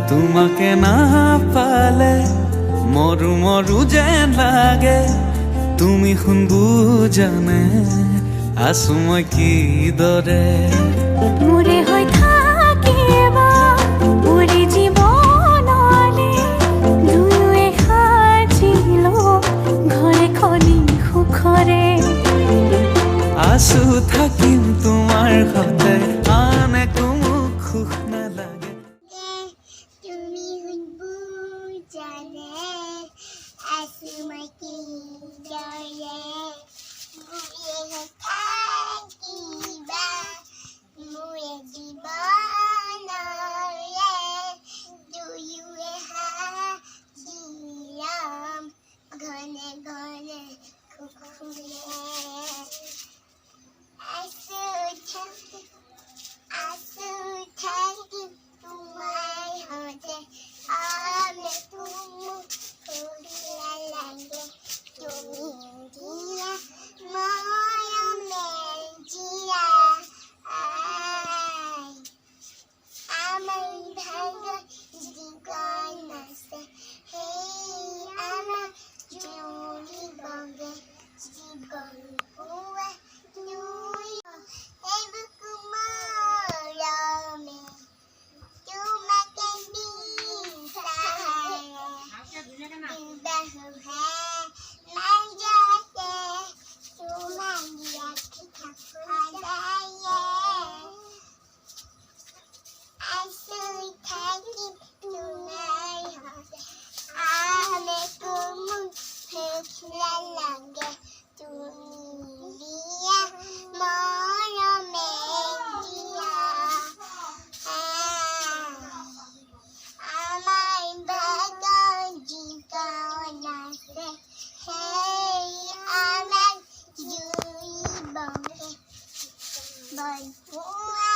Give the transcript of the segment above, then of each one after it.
তোমাকে না পালে মরু মরু যেন লাগে তুমি শুন বুজানে আছো মই কি দৰে মোৰে হৈ থাকিবা মোৰে জীৱনলে দুয়োৱে সাজিলো ঘৰে খনি সুখৰে আছো থাকিম তোমাৰ সতে আন একো মোক সুখ নালাগে তুমি বুজানে আছো মই কি দৰে মোৰে থাকিবা মোৰে জীৱনৰে দুয়োৱে সাজিলাম ঘনে ঘনে সুখৰে আছো থাকিম তোমাৰ সতে আমি মোক ফুৰিয়া লাগে তুমি দিয়া মৰমে জিয়া আমাৰ ভাগত জীৱন আছে সেই আমাৰ জ্বলিবগে জীৱন পোৱা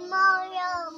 মৰম